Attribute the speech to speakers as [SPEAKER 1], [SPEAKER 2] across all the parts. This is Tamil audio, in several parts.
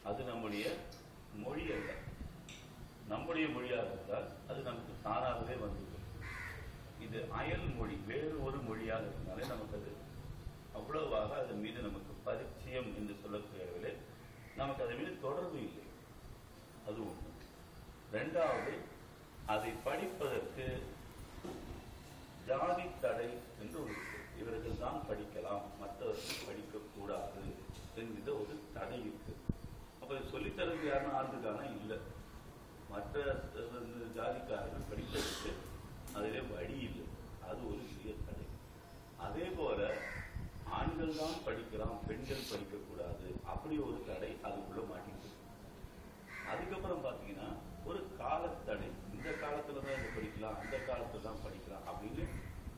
[SPEAKER 1] அது நம்முடைய மொழி அல்ல. நம்முடைய மொழியாக இருந்தால் அது நமக்கு தானாகவே வந்துவிடும். இது அயல் மொழி, வேறு ஒரு மொழியாக இருந்தாலே நமக்கு அது அவ்வளவாக அதன் மீது நமக்கு பரிச்சயம் என்று சொல்லக்கூடிய அளவில் நமக்கு அதன் மீது தொடர்பு இல்லை. அது ஒன்று. இரண்டாவது, அதை படிப்பதற்கு ஜாதி தடை என்று ஒரு இவர்கள் தான் படிக்கலாம், மற்றவர்கள் படிக்கக்கூடாது என்கிற ஒரு தடை இருக்கு. அப்ப சொல்லித்தரது யாருன்னா ஆண்டுக்கான இல்லை, மற்ற ஜாதிக்காரர்கள் படிப்பதற்கு அதிலே வழி இல்லை. அது ஒரு பெரிய தடை. அதே போல ஆண்கள் தான் படிக்கலாம், பெண்கள் படிக்கக்கூடாது, அப்படி ஒரு தடை அதுக்குள்ள மாட்டிட்டு. அதுக்கப்புறம் பாத்தீங்கன்னா ஒரு காலத்தடை, இந்த காலத்துலதான் இதை படிக்கலாம், அந்த காலத்துல தான் படிக்கலாம் அப்படின்னு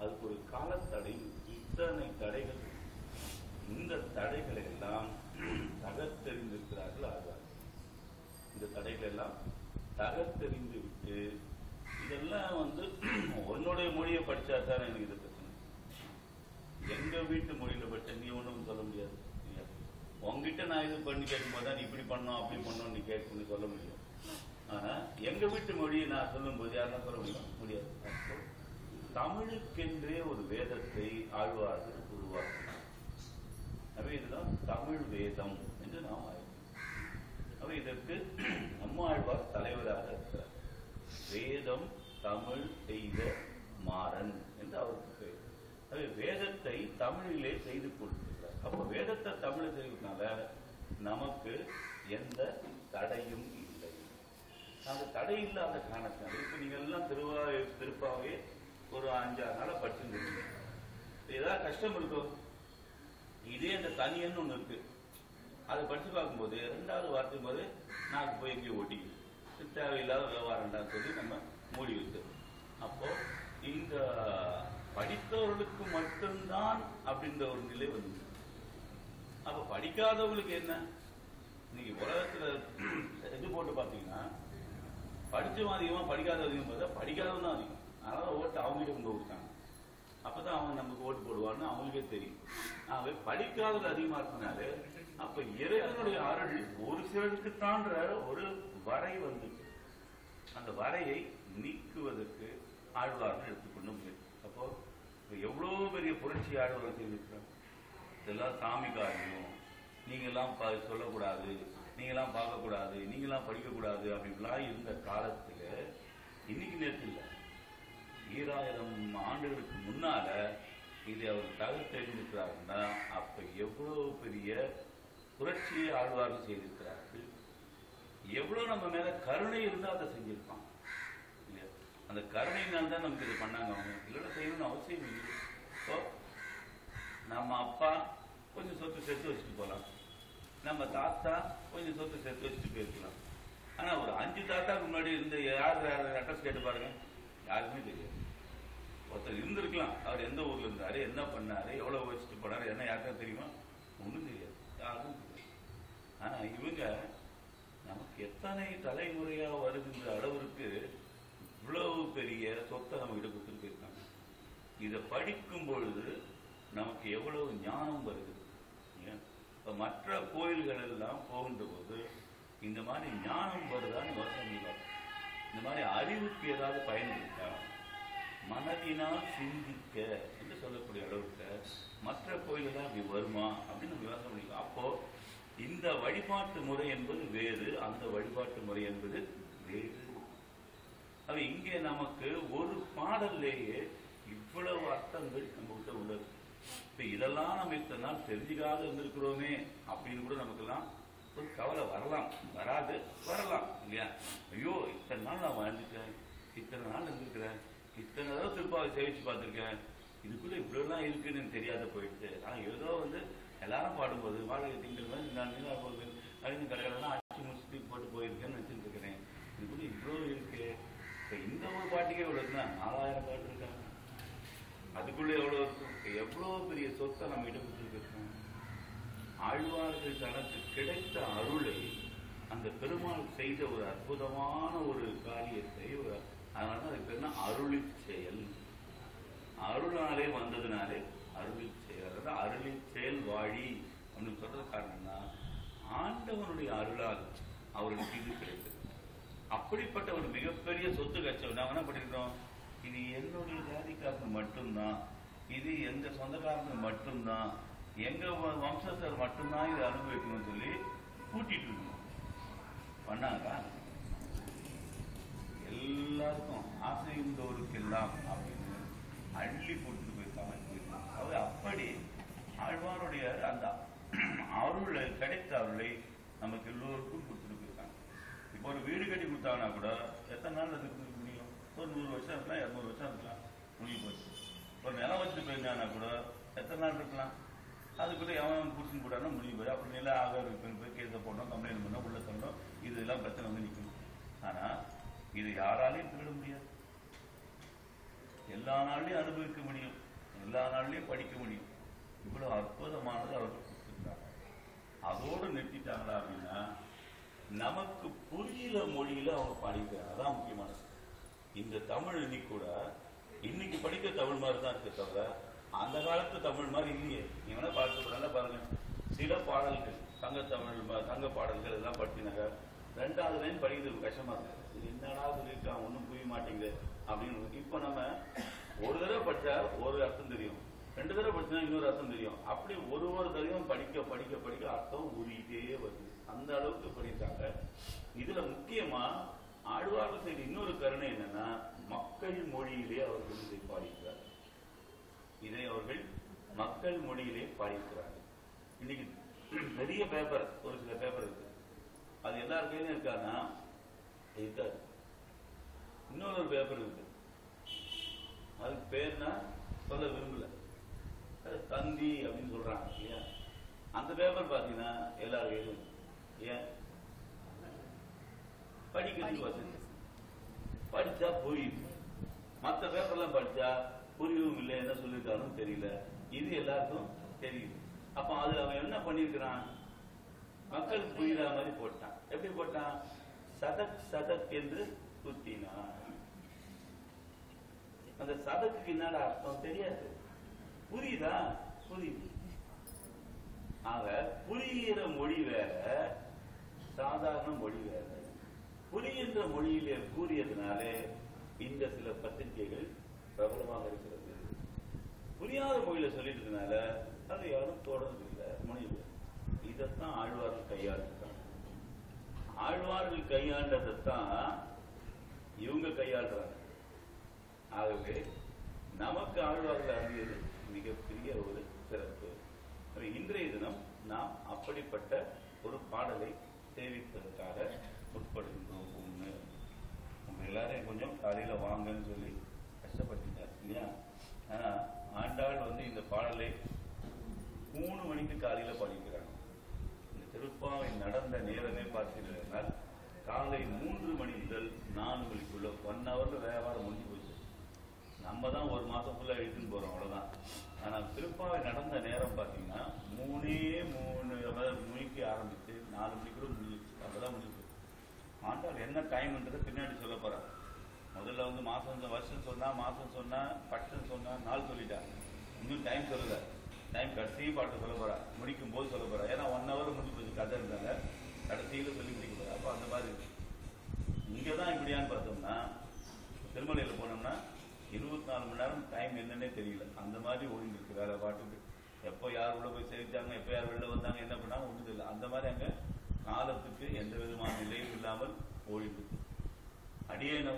[SPEAKER 1] அதுக்கு ஒரு காலத்தடை. இத்தனை தடைகள், இந்த தடைகளை எல்லாம் தகர்த்தெறிந்திருக்கிறார்கள் ஆழ்வார். இந்த தடைகள் எல்லாம் தகர்த்தெறிந்து விட்டு, இதெல்லாம் உன்னுடைய மொழியை படிச்சா தான் எனக்கு இது பிரச்சனை, எங்க வீட்டு மொழியில படிச்ச நீ ஒண்ணும் சொல்ல முடியாது. உங்ககிட்ட நான் இது பண்ணி கேட்கும் போது நீ இப்படி பண்ணோம் அப்படி பண்ணோம் நீ கேட்கணும்னு சொல்ல முடியும். ஆனா எங்க வீட்டு மொழியை நான் சொல்லும் போது யாரும் சொல்ல முடியாது. தமிழுக்கென்றே ஒரு வேதத்தை ஆழ்வார்கள் உருவாக்கினார். அவை இதுதான் தமிழ் வேதம் என்று நாம் அவை இதற்கு நம்ம ஆழ்வார் தலைவராக இருக்கிறார். வேதம் தமிழ் செய்த மாறன் என்று அவருக்கு பெயர். அவை வேதத்தை தமிழிலே செய்து கொடுத்திருக்கிறார். அப்ப வேதத்தை தமிழ் செய்வதனால நமக்கு எந்த தடையும் இல்லை. அந்த தடை இல்லாத காரணத்தினால இப்ப நீங்க எல்லாம் திருப்பாவே ஒரு 5-6 நாள படிச்சுருந்தீங்க. ஏதாவது கஷ்டம் இருக்கும். இதே அந்த தனியன்னு ஒண்ணு இருக்கு, அதை படிச்சு பார்க்கும்போது 2வது வார்த்தையும் போது நாக்கு போய் எங்கேயும் ஓட்டிக்கு தேவையில்லாத விவகாரம்டான்னு சொல்லி நம்ம மூடி வைத்து. அப்போ இந்த படித்தவர்களுக்கு மட்டும்தான் அப்படின்ற ஒரு நிலை வந்து, அப்ப படிக்காதவங்களுக்கு என்ன? இன்னைக்கு உலகத்துல இது போட்டு பாத்தீங்கன்னா படிச்சவன் அதிகமா படிக்காத அதிகம் பார்த்தா படிக்காதவன் தான் அதிகம். அதனால ஓட்டு அவங்ககிட்ட கொண்டு கொடுத்தாங்க. அப்பதான் அவங்க நமக்கு ஓட்டு போடுவான்னு அவங்களுக்கே தெரியும். அவை படிக்காதது அதிகமா இருக்கனால அப்ப இறைவனுடைய அருள் ஒரு சிலருக்குத்தான்ற ஒரு வரை வந்து அந்த வரையை நீக்குவதற்கு ஆழ்வார்கள் எடுத்துக்கொண்டு முயற்சி. அப்போ எவ்வளவு பெரிய புரட்சி ஆழ்வார்கள் செய்திருக்கிறார். இதெல்லாம் சாமி காரியம், நீங்க எல்லாம் சொல்லக்கூடாது, நீங்க எல்லாம் பார்க்கக்கூடாது, நீங்க எல்லாம் படிக்கக்கூடாது அப்படின்லாம் இருந்த காலத்துல இன்னைக்கு நேற்று இல்லை, 2000 ஆண்டுகளுக்கு முன்னால இதை அவர் தகர்த்தெறிந்திருக்கிறாருன்னா அப்ப எவ்வளவு பெரிய புரட்சியை ஆழ்வார்கள் செய்திருக்கிறார்கள். எவ்வளவு நம்ம மேல கருணை இருந்தா அதை செஞ்சிருப்பாங்க இல்லையா? அந்த கருணையினால் தான் நமக்கு இது பண்ணாங்க. அவங்க இல்லைன்னா செய்யணும்னு அவசியம் இல்லை. நம்ம அப்பா கொஞ்சம் சொத்து சேர்த்து வச்சுட்டு போகலாம், நம்ம தாத்தா கொஞ்சம் சொத்து சேர்த்து வச்சுட்டு போயிருக்கலாம். ஆனா ஒரு 5 தாத்தாக்கு முன்னாடி இருந்த யார் அட்ரஸ் கேட்டு பாருங்க, யாருக்குமே தெரியாது. ஒருத்தர் இருந்திருக்கலாம், அவர் எந்த ஊர்ல இருந்தாரு, என்ன பண்ணாரு, எவ்வளவு வச்சுட்டு போனாரு, என்ன யாருக்கும் தெரியுமா? ஒன்றும் தெரியாது, யாருக்கும் தெரியாது. ஆனா இவங்க நமக்கு எத்தனை தலைமுறையா வருகின்ற அளவிற்கு இவ்வளவு பெரிய சொத்தை நம்ம கிட்ட கொடுத்துட்டு போயிருக்காங்க. இதை படிக்கும் பொழுது நமக்கு எவ்வளவு ஞானம் வருகிறது. இப்ப மற்ற கோயில்கள் எல்லாம் போகின்ற போது இந்த மாதிரி ஞானம் வருதான்னு யோசனை இல்லை. இந்த மாதிரி அறிவுக்கு ஏதாவது பயன் இருக்கா, மனதினால் சிந்திக்க என்று சொல்லக்கூடிய அளவுக்கு மற்ற கோயில்கள் அப்படி வருமா அப்படின்னு நம்ம யோசனை பண்ணிக்கலாம். அப்போ இந்த வழிபாட்டு முறை என்பது வேறு, அந்த வழிபாட்டு முறை என்பது வேறு. அது இங்கே நமக்கு ஒரு பாடல்லேயே இவ்வளவு அர்த்தங்கள் நம்ம கிட்ட உள்ளது. இப்ப இதெல்லாம் நம்ம இத்தனை நாள் தெரிஞ்சுக்காத இருந்திருக்கிறோமே அப்படின்னு கூட நமக்கெல்லாம் ஒரு கவலை வரலாம், வராது வரலாம் இல்லையா? ஐயோ இத்தனை நாள் நான் வாழ்ந்துட்டேன், இத்தனை நாள் இருந்திருக்கிறேன், இத்தனை தடவை திருப்பாவை சேவிச்சு பார்த்திருக்கேன், இதுக்குள்ள இவ்வளவு எல்லாம் இருக்குன்னு தெரியாத போயிட்டு. ஆனா ஏதோ எல்லாரும் பாடும்போது வாழ்க்கை திங்கள் அப்படின்னு கடற்கடலாம் ஆட்சி முடிச்சுட்டு போட்டு போயிருக்கேன்னு நினைச்சிட்டு இருக்கிறேன். இதுக்குள்ள இவ்வளவு இருக்கு. இப்ப இந்த ஒரு பாட்டுக்கே இவ்வளவுன்னா 4000 பாட்டு இருக்காங்க. அதுக்குள்ள எவ்வளவு இருக்கும்? எவ்வளவு பெரிய சொத்தை நம்ம கிட்ட கொடுத்துருக்கோம். ஆழ்வார்கள் தனக்கு கிடைத்த அருளை அந்த பெருமாள் செய்த ஒரு அற்புதமான ஒரு காரியத்தை, அதனால அதுக்கு பேர் அருளி செயல். அருளாலே வந்ததுனாலே அருளி செயல், அதாவது அருளி செயல் வாழி அப்படின்னு சொல்றது காரணம்னா ஆண்டவனுடைய அருளா படித்தால் அவர்களுக்கு இது கிடைத்தது. அப்படிப்பட்ட ஒரு மிகப்பெரிய சொத்து கட்சம் நாங்கள் என்ன பண்ணிருக்கோம், இது என்னுடைய ஜாதிக்காரங்க மட்டும்தான், இது எங்க சொந்தக்காரங்க மட்டும்தான், எங்க வம்சத்தர் மட்டும்தான் இதை அனுபவிக்கணும்னு சொல்லி கூட்டிட்டு இருக்கணும். பண்ணாங்களா? எல்லாருக்கும் ஆசைந்தோருக்கெல்லாம் அப்படின்னு அள்ளி போட்டு போயிருக்காங்க. அவர் அப்படி ஆழ்வாருடைய அந்த அருளை, கிடைத்த அருளை நமக்கு எல்லோருக்கும் கொடுத்துட்டு போயிருக்காங்க. இப்போ ஒரு வீடு கட்டி கொடுத்தாங்கன்னா கூட எத்தனை நாள் அது இருக்க முடியும்? ஒரு 100 வருஷம் இருக்கலாம், 200 வருஷம் இருக்கலாம், முடிவு போச்சு. ஒரு நிலம் வச்சுட்டு போயிருந்தாங்கன்னா கூட எத்தனை நாள் இருக்கலாம்? அதுக்குள்ள எவன் புடிச்சுன்னு போட்டாலும் முடிவு போய் அப்படி நில ஆகாரம் போய் கேஸை போட்டோம், கம்ப்ளைண்ட் பண்ணோம், உள்ள தரணும், இதெல்லாம் பிரச்சனை வந்து நிற்கும். ஆனா இது யாராலையும் திருட முடியாது. எல்லா நாள்லயும் அனுபவிக்க முடியும், எல்லா நாள்லயும் படிக்க முடியும். இவ்வளவு அற்புதமானது அவர்கள் கொடுத்துருக்காங்க. அதோடு நிறுத்திட்டாங்களா அப்படின்னா நமக்கு புரியிற மொழியில அவங்க படிக்கிறாங்க. அதான் முக்கியமானது. இந்த தமிழ் இன்னைக்கு கூட இன்னைக்கு படிக்க தமிழ் மாதிரி தான் இருக்கு தவிர அந்த காலத்து தமிழ் மாதிரி இல்லையே. நீங்க வேணா பார்த்து பாருங்க, சில பாடல்கள் தங்க பாடல்கள் எல்லாம் படிச்சினாங்க, 2வது லைன் படிக்கிறது கஷ்டமா இருக்கு. இது என்னடா சொல்லியிருக்கான், ஒன்றும் புரிய மாட்டேங்குது அப்படின்னு. இப்ப நம்ம ஒரு தடவை படிச்சா ஒரு அர்த்தம் தெரியும், 2 தடவை படிச்சா இன்னொரு அர்த்தம் தெரியும். அப்படி ஒரு தடவையும் படிக்க படிக்க படிக்க அர்த்தம் ஊறிக்கிட்டே வருது. அந்த அளவுக்கு படித்தாங்க. இதுல முக்கியமா ஆழ்வார்கள் செய்த இன்னொரு கருணை என்னன்னா, மக்கள் மொழியிலே அவர்கள் இதை பாடிக்கிறார்கள். இதை அவர்கள் மக்கள் மொழியிலே பாடிக்கிறார்கள். இன்னைக்கு பெரிய பேப்பர், ஒரு சில பேப்பர் இருக்கு, அது எல்லார் கையிலும் இருக்கான்னா இருக்காது. இன்னொரு பேப்பர் இருக்கு, அதுக்கு பேர்னா சொல்ல விரும்பல, தந்தி அப்படின்னு சொல்றாங்க இல்லையா? அந்த பேப்பர் பாத்தீங்கன்னா எல்லார் கையிலும். ஏன்? படிக்கிறதுக்கு வசதி, படிச்சா புரியுது. மற்ற பேப்பர்லாம் படிச்சா புரியவும் இல்லை, என்ன சொல்லிருக்காலும் தெரியல. இது எல்லாருக்கும் தெரியுது. அப்ப அதுல அவன் என்ன பண்ணிருக்கிறான், மக்களுக்கு புரியுற மாதிரி போட்டான். எப்படி போட்டான்? சதக் சதக் என்று குத்தினான். அந்த சதக்கு என்னடா அர்த்தம் தெரியாது, புரியுதா? புரியுது. ஆக புரிகிற மொழி வேற, சாதாரண மொழி வேற. புரிகின்ற மொழியிலே கூறியதுனாலே இந்த சில பத்திரிகைகள் பிரபலமாக இருக்கிறது. புரியாத மொழியில சொல்லிட்டதுனால அதை யாரும் தொடர்ந்து இல்லை, முடிவு. இதைத்தான் ஆழ்வார்கள் கையாளுறாங்க. ஆழ்வார்கள் கையாண்டதைத்தான் இவங்க கையாளுறாங்க. ஆகவே நமக்கு ஆழ்வார்கள் அறிந்தது மிகப்பெரிய ஒரு சிறப்பு. இன்றைய தினம் நாம் அப்படிப்பட்ட ஒரு பாடலை சேவிப்பதற்காக முற்படுகின்றோம். உங்க எல்லாரையும் கொஞ்சம் காலையில வாங்கன்னு சொல்லி கஷ்டப்பட்டுட்டார் இல்லையா? ஆனா ஆண்டாள் இந்த பாடலை 3 மணிக்கு காலையில பாடிக்கிறாங்க. இந்த திருப்பாவை நடந்த நேரமே பார்த்தீங்கன்னா காலை 3 மணி முதல் 4 மணிக்குள்ள 1 ஹவர்ல வியாபாரம் முடிஞ்சு போச்சு. நம்ம தான் ஒரு மாசம் ஃபுல்லா எடுத்துன்னு போறோம், அவ்வளவுதான். ஆனா திருப்பாவை நடந்த நேரம் பாத்தீங்கன்னா 3 மணிக்கு ஆரம்பிச்சு 4 மணிக்குள்ள முடிஞ்சிச்சு. அப்பதான் முடிஞ்சு. ஆண்டாள் என்ன டைம்ன்றது பின்னாடி சொல்ல போறாங்க. முதல்ல மாசம் வருஷம் சொன்னா, மாசம் சொன்னா, பட்டம் சொன்னா, நாள் சொல்லிட்டா. இன்னும் டைம் சொல்லல. டைம் கடைசி பாட்டு சொல்ல போறா, முடிக்கும் போது சொல்ல போறா. ஏன்னா 1 ஹவர் முடிஞ்சு போச்சு கதை இருந்தாங்க, கடைசியில சொல்லி முடிக்க போறா. அப்ப அந்த மாதிரி இங்கதான் இப்படியான்னு பார்த்தோம்னா, திருமலையில போனோம்னா 24 மணி நேரம் டைம் என்னன்னே தெரியல. அந்த மாதிரி ஓடிட்டு இருக்கு வேலை பாட்டுக்கு. எப்போ யார் உள்ள போய் சேர்த்தாங்க, எப்போ யார் வெளில வந்தாங்க, என்ன பண்ணாங்க ஒன்றும் தெரியல. அந்த மாதிரி அங்க காலத்துக்கு எந்த விதமான நிலையும் இல்லாமல் ஓடிட்டு இருக்கு. அடியனை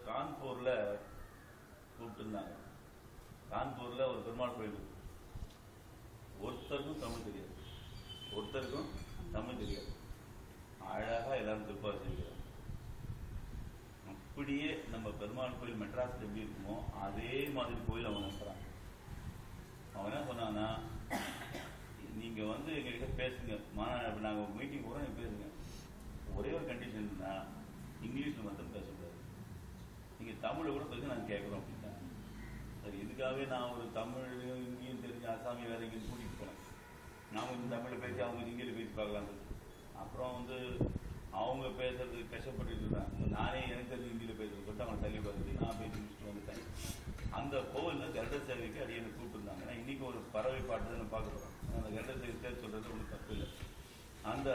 [SPEAKER 1] கான்பூர்ல கூப்பிட்டு இருந்தாங்க. கான்பூர்ல ஒரு பெருமாள் கோயில் இருக்கு. ஒருத்தருக்கும் தமிழ் தெரியாது, ஒருத்தருக்கும் தமிழ் தெரியாது. அழகா எல்லாரும் திருப்பாவை செய்கிறாங்க. அப்படியே நம்ம பெருமாள் கோயில் மெட்ராஸ்ல எப்படி இருக்குமோ அதே மாதிரி கோயில் அவங்க நடத்துறாங்க. அவன் என்ன சொன்னான்னா, நீங்க எங்ககிட்ட பேசுங்க, நாங்க மீட்டிங் போறோம், நீங்க பேசுங்க. ஒரே ஒரு கண்டிஷன் தான், இங்கிலீஷ்ல மட்டும் பேசக்கூடாது, நீங்க தமிழ் கூட பேச நாங்க கேட்கிறோம் அப்படின்னா. சரி, இதுக்காகவே நான் ஒரு தமிழ் இங்கேயும் தெரிஞ்ச அசாமி வேற எங்கேயும் கூட்டிட்டு போனேன். நாம இந்த தமிழ் பேசி அவங்க இங்கிலீஷ் பேசி பார்க்கலாம். அப்புறம் அவங்க பேசுறது கஷ்டப்பட்டு இருந்தாங்க. நானே எனக்கு தெரிஞ்சு ஹிந்தியில பேசுறது சொல்லிட்டு அவங்க தள்ளி பார்த்துட்டு நான் பேசி முடிச்சுட்டு வந்துட்டேன். அந்த கோவில்ல கருட சேவைக்கு அடியை கூப்பிட்டு இருந்தாங்க. இன்னைக்கு ஒரு பறவை பாட்டு தான் பார்க்க போறோம். அந்த கருட சேவை சொல்றது ஒன்றும் தப்பு இல்லை. அந்த